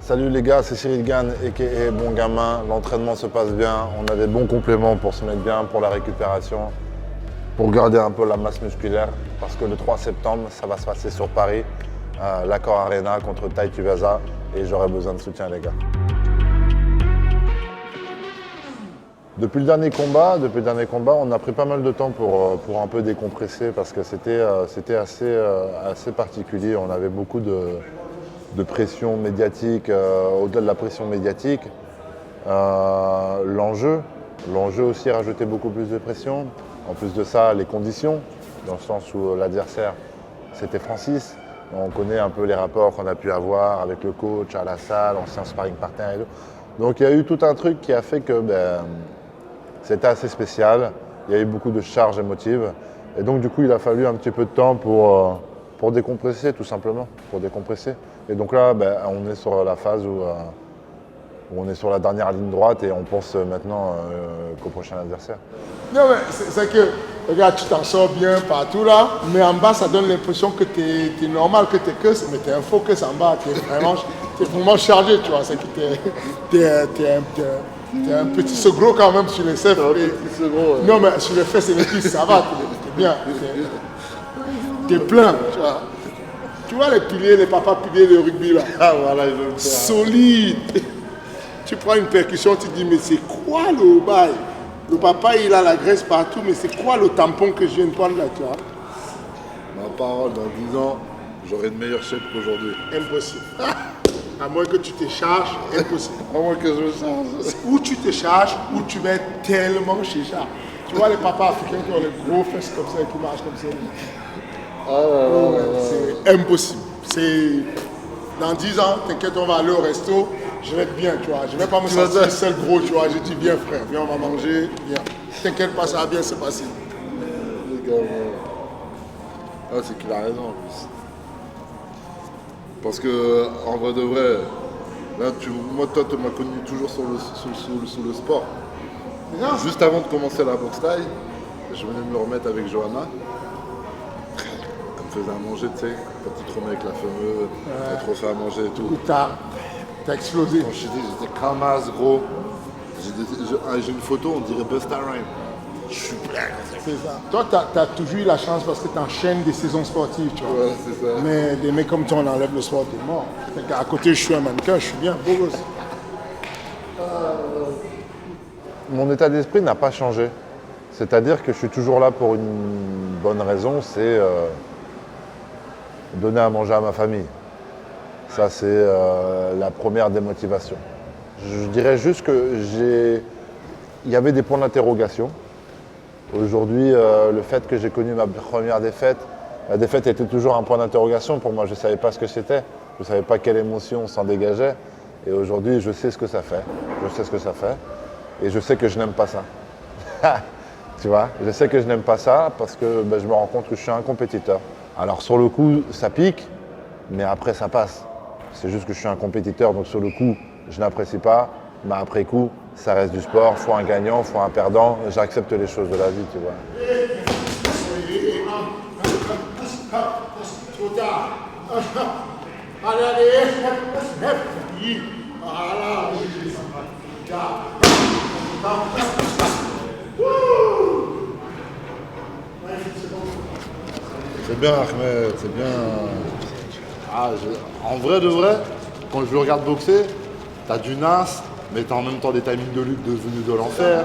Salut les gars, c'est Cyril Gann, a.k.a. Bon Gamin. L'entraînement se passe bien, on a des bons compléments pour se mettre bien, pour la récupération, pour garder un peu la masse musculaire. Parce que le 3 septembre, ça va se passer sur Paris, à l'Accor Arena contre Tai Tuivasa. Et j'aurai besoin de soutien les gars. Depuis le dernier combat, on a pris pas mal de temps pour un peu décompresser parce que c'était assez particulier. On avait beaucoup de pression médiatique, au-delà de la pression médiatique. L'enjeu aussi rajoutait beaucoup plus de pression. En plus de ça, les conditions, dans le sens où l'adversaire, c'était Francis. On connaît un peu les rapports qu'on a pu avoir avec le coach, à la salle, ancien sparring partner et tout. Donc il y a eu tout un truc qui a fait que c'était assez spécial. Il y a eu beaucoup de charges émotives. Et donc du coup, il a fallu un petit peu de temps pour décompresser, tout simplement, pour décompresser. Et donc là, on est sur la phase où on est sur la dernière ligne droite et on pense maintenant qu'au prochain adversaire. Non, mais c'est que, regarde, tu t'en sors bien partout là, mais en bas, ça donne l'impression que tu es normal, que tu es que, mais tu es un focus en bas, tu es vraiment chargé, tu vois. C'est que tu es un petit segros quand même sur les fesses. Non, mais sur les fesses et les cuisses, ça va, tu es bien. Tu es plein, tu vois. Tu vois les piliers, les papas piliers de rugby là. Ah voilà, ils veulent solide. Tu prends une percussion, tu te dis, mais c'est quoi le bail? Le papa, il a la graisse partout, mais c'est quoi le tampon que je viens de prendre là, tu vois? Ma parole, dans 10 ans, j'aurai une meilleure shape qu'aujourd'hui. Impossible. À moins que tu te charges, impossible. À moins que je me charge. Ou tu te charges, ou tu vas être tellement chéchard. Tu vois les papas africains qui ont les gros fesses comme ça et qui marchent comme ça. C'est impossible. Dans 10 ans, t'inquiète, on va aller au resto, je vais être bien, tu vois. Je vais pas me sentir seul gros, tu vois. Je dis, viens frère, viens, on va manger, viens. T'inquiète pas, ça va bien se passer. C'est qu'il a raison en plus. Parce que, en vrai de vrai, là, moi, toi, tu m'as connu toujours sous le sport. Non. Juste avant de commencer la boxe taille, je venais de me remettre avec Johanna. Elle me faisait à manger, tu sais, quand tu te remets avec la fameuse, t'as trop fait à manger et tout. T'as explosé. Quand j'étais cramasse, gros. J'ai une photo, on dirait Busta Rhymes. Je suis plein. C'est ça. Toi, t'as toujours eu la chance parce que t'enchaînes des saisons sportives, tu vois. Ouais, c'est ça. Mais des mecs comme toi, on enlève le sport, t'es mort. À côté, je suis un mannequin, je suis bien, beau gosse. Mon état d'esprit n'a pas changé. C'est-à-dire que je suis toujours là pour une bonne raison, c'est donner à manger à ma famille. Ça, c'est la première des motivations. Je dirais juste que il y avait des points d'interrogation. Aujourd'hui, le fait que j'ai connu ma première défaite, la défaite était toujours un point d'interrogation pour moi. Je ne savais pas ce que c'était, je ne savais pas quelle émotion s'en dégageait. Et aujourd'hui, je sais ce que ça fait. Je sais ce que ça fait. Et je sais que je n'aime pas ça. Tu vois, je sais que je n'aime pas ça parce que je me rends compte que je suis un compétiteur. Alors sur le coup, ça pique, mais après ça passe. C'est juste que je suis un compétiteur, donc sur le coup, je n'apprécie pas. Mais après coup, ça reste du sport, faut un gagnant, faut un perdant. J'accepte les choses de la vie, tu vois. C'est bien Ahmed, c'est bien. En vrai de vrai, quand je le regarde boxer, t'as du nas, mais t'as en même temps des timings de lutte devenus de l'enfer.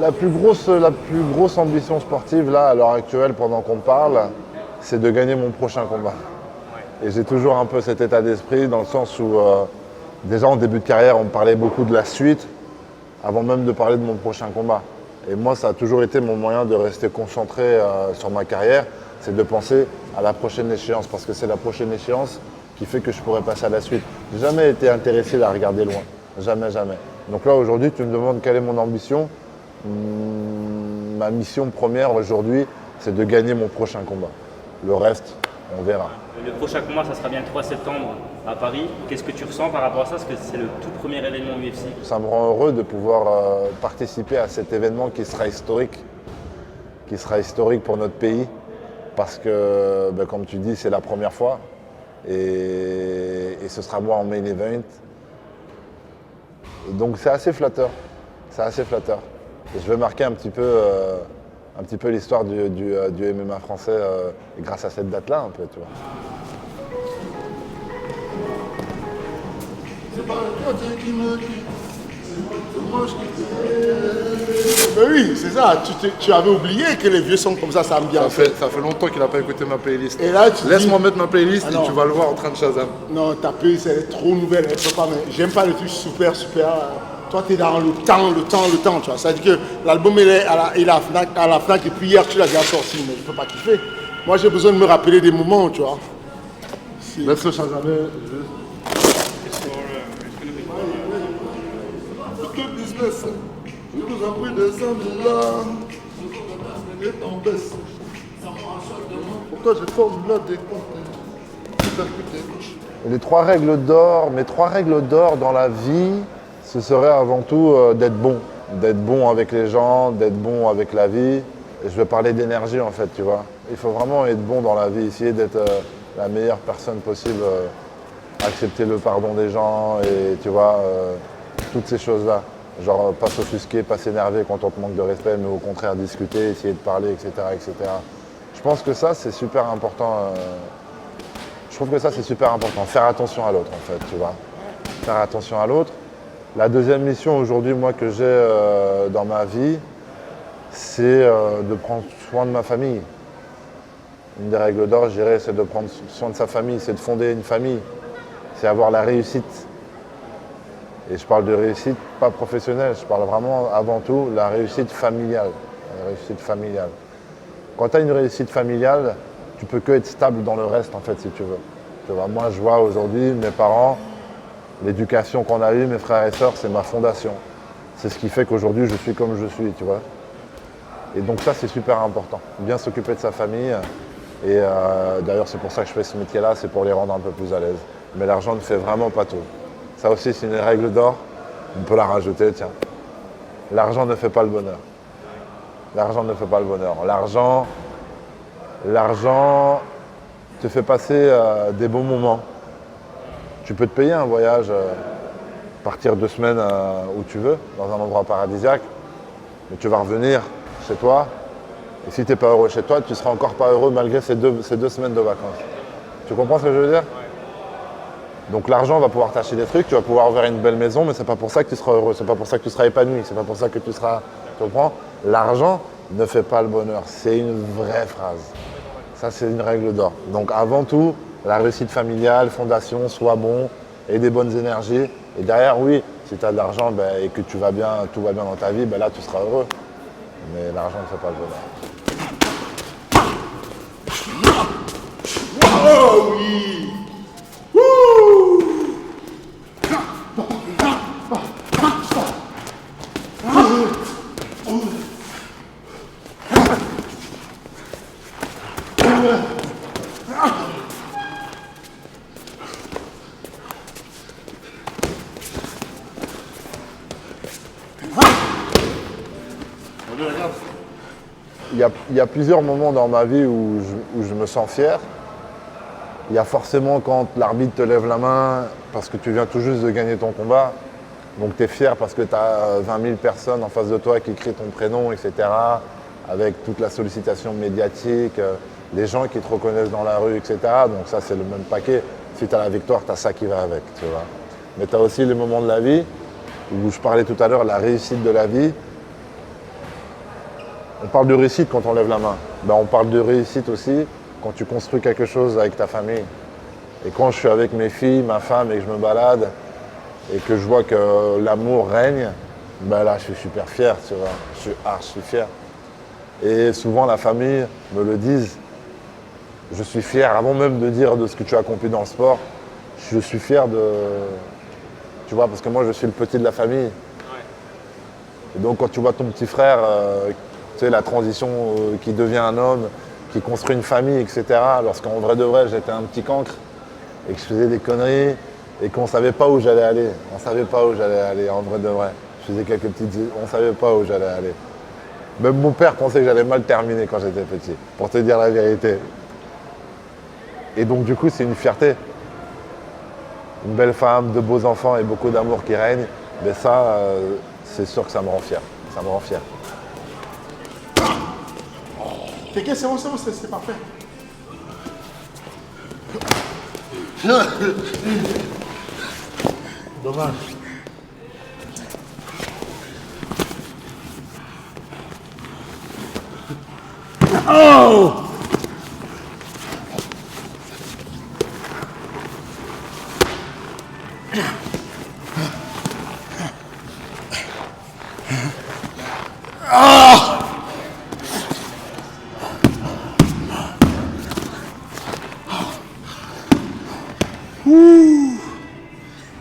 La plus grosse ambition sportive, là, à l'heure actuelle, pendant qu'on parle, c'est de gagner mon prochain combat. Et j'ai toujours un peu cet état d'esprit, dans le sens où, déjà en début de carrière, on me parlait beaucoup de la suite, avant même de parler de mon prochain combat. Et moi, ça a toujours été mon moyen de rester concentré sur ma carrière, c'est de penser à la prochaine échéance, parce que c'est la prochaine échéance qui fait que je pourrais passer à la suite. J'ai jamais été intéressé à regarder loin, jamais, jamais. Donc là, aujourd'hui, tu me demandes quelle est mon ambition. Ma mission première aujourd'hui, c'est de gagner mon prochain combat. Le reste, on verra. Le prochain combat, ça sera bien le 3 septembre à Paris. Qu'est-ce que tu ressens par rapport à ça? Parce que c'est le tout premier événement UFC. Ça me rend heureux de pouvoir participer à cet événement qui sera historique pour notre pays. Parce que, comme tu dis, c'est la première fois. et ce sera moi en main event. Donc c'est assez flatteur. C'est assez flatteur. Et je vais marquer un petit peu l'histoire du MMA français grâce à cette date-là, un peu, tu vois. C'est pas toi qui me dis, c'est moi qui te... Mais oui, c'est ça. Tu avais oublié que les vieux sons comme ça ambiance. Ça fait longtemps qu'il n'a pas écouté ma playlist. Et là, Laisse-moi mettre ma playlist Ah et non. tu vas le voir en train de Shazam. Non, ta playlist, elle est trop nouvelle. Elle peut pas, mais j'aime pas les trucs super. Toi, tu es dans le temps, tu vois. Ça veut dire que l'album, il est à la FNAC depuis hier, tu l'as déjà sorti, mais je peux pas kiffer. Moi, j'ai besoin de me rappeler des moments, tu vois. Laisse-le Shazam. Tout business, je nous ai pris des amis là. Et t'en baisse. Pourquoi j'ai formulé des comptes? Les 3 règles d'or, mes 3 règles d'or dans la vie, ce serait avant tout d'être bon. D'être bon avec les gens, d'être bon avec la vie. Et je vais parler d'énergie en fait, tu vois. Il faut vraiment être bon dans la vie, essayer d'être la meilleure personne possible, accepter le pardon des gens et tu vois, toutes ces choses-là. Genre pas s'offusquer, pas s'énerver quand on te manque de respect, mais au contraire discuter, essayer de parler, etc. etc. Je pense que ça c'est super important. Je trouve que ça c'est super important, faire attention à l'autre en fait, tu vois. Faire attention à l'autre. La deuxième mission aujourd'hui, moi, que j'ai dans ma vie, c'est de prendre soin de ma famille. Une des règles d'or, je dirais, c'est de prendre soin de sa famille, c'est de fonder une famille, c'est avoir la réussite. Et je parle de réussite pas professionnelle, je parle vraiment avant tout de la réussite familiale. La réussite familiale. Quand tu as une réussite familiale, tu peux que être stable dans le reste en fait si tu veux. Tu vois, moi je vois aujourd'hui mes parents, l'éducation qu'on a eue, mes frères et sœurs, c'est ma fondation. C'est ce qui fait qu'aujourd'hui je suis comme je suis, tu vois. Et donc ça c'est super important, bien s'occuper de sa famille. Et d'ailleurs c'est pour ça que je fais ce métier-là, c'est pour les rendre un peu plus à l'aise. Mais l'argent ne fait vraiment pas tout. Ça aussi c'est une règle d'or, on peut la rajouter, tiens. L'argent ne fait pas le bonheur. L'argent ne fait pas le bonheur. L'argent te fait passer des bons moments. Tu peux te payer un voyage, partir 2 semaines où tu veux, dans un endroit paradisiaque, mais tu vas revenir chez toi. Et si tu n'es pas heureux chez toi, tu ne seras encore pas heureux malgré ces deux semaines de vacances. Tu comprends ce que je veux dire? Donc l'argent va pouvoir t'acheter des trucs, tu vas pouvoir ouvrir une belle maison, mais c'est pas pour ça que tu seras heureux, c'est pas pour ça que tu seras épanoui, c'est pas pour ça que tu seras... Tu comprends? L'argent ne fait pas le bonheur, c'est une vraie phrase. Ça c'est une règle d'or. Donc avant tout, la réussite familiale, fondation, sois bon, et des bonnes énergies. Et derrière, oui, si tu as de l'argent et que tu vas bien, tout va bien dans ta vie, là tu seras heureux. Mais l'argent ne fait pas le bonheur. Oh oui! Il y a plusieurs moments dans ma vie où je me sens fier. Il y a forcément quand l'arbitre te lève la main parce que tu viens tout juste de gagner ton combat. Donc tu es fier parce que tu as 20 000 personnes en face de toi qui crient ton prénom, etc. Avec toute la sollicitation médiatique, les gens qui te reconnaissent dans la rue, etc. Donc ça c'est le même paquet. Si tu as la victoire, tu as ça qui va avec, tu vois. Mais tu as aussi les moments de la vie où je parlais tout à l'heure, la réussite de la vie. On parle de réussite quand on lève la main. On parle de réussite aussi quand tu construis quelque chose avec ta famille. Et quand je suis avec mes filles, ma femme et que je me balade et que je vois que l'amour règne, là je suis super fier, tu vois. Je suis archi fier. Et souvent la famille me le disent. Je suis fier, avant même de dire de ce que tu as accompli dans le sport, je suis fier de... Tu vois, parce que moi je suis le petit de la famille. Et donc quand tu vois ton petit frère, tu sais, la transition qui devient un homme, qui construit une famille, etc. Lorsqu'en vrai de vrai, j'étais un petit cancre et que je faisais des conneries et qu'on ne savait pas où j'allais aller. On ne savait pas où j'allais aller, en vrai de vrai. Je faisais quelques petites... On ne savait pas où j'allais aller. Même mon père pensait que j'allais mal terminer quand j'étais petit, pour te dire la vérité. Et donc du coup, c'est une fierté. Une belle femme, de beaux enfants et beaucoup d'amour qui règne, mais ça, c'est sûr que ça me rend fier. Ça me rend fier. T'inquiète, c'est bon, c'est parfait. Dommage. Oh!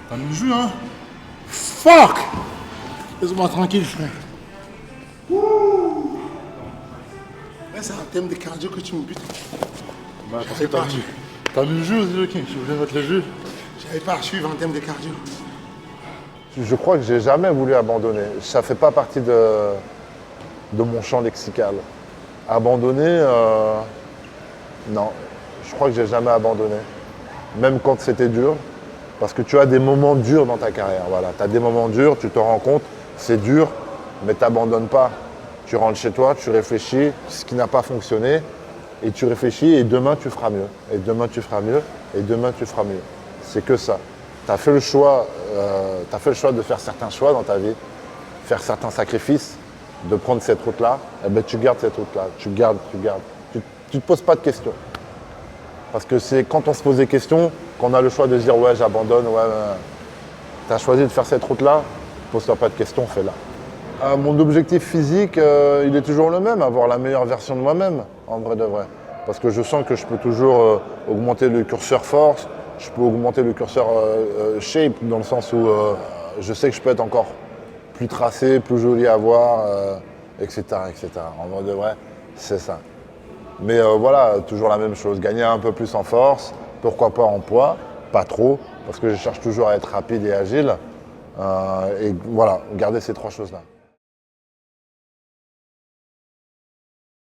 Ça me joue, hein? Fuck! Laisse-moi tranquille, frère. Mais c'est en termes de cardio que tu me butes. Parce que t'as mis le jeu aussi, ok. Je suis obligé de mettre le jeu. J'avais pas à suivre en termes de cardio. Je crois que j'ai jamais voulu abandonner. Ça fait pas partie de mon champ lexical. Abandonner, non. Je crois que j'ai jamais abandonné. Même quand c'était dur. Parce que tu as des moments durs dans ta carrière. Voilà. Tu as des moments durs, tu te rends compte, c'est dur, mais tu n'abandonnes pas. Tu rentres chez toi, tu réfléchis, ce qui n'a pas fonctionné, et tu réfléchis, et demain tu feras mieux. Et demain tu feras mieux, et demain tu feras mieux. C'est que ça. Tu as fait le choix de faire certains choix dans ta vie, faire certains sacrifices, de prendre cette route-là, et ben tu gardes cette route-là. Tu gardes. Tu ne te poses pas de questions. Parce que c'est quand on se pose des questions qu'on a le choix de se dire ouais j'abandonne, ouais, tu as choisi de faire cette route-là, pose-toi pas de questions, fais-la. Mon objectif physique, il est toujours le même, avoir la meilleure version de moi-même, en vrai de vrai. Parce que je sens que je peux toujours augmenter le curseur force, je peux augmenter le curseur shape, dans le sens où je sais que je peux être encore plus tracé, plus joli à voir, etc., etc. En vrai de vrai, c'est ça. Mais voilà, toujours la même chose, gagner un peu plus en force, pourquoi pas en poids, pas trop, parce que je cherche toujours à être rapide et agile. Et voilà, garder ces trois choses-là.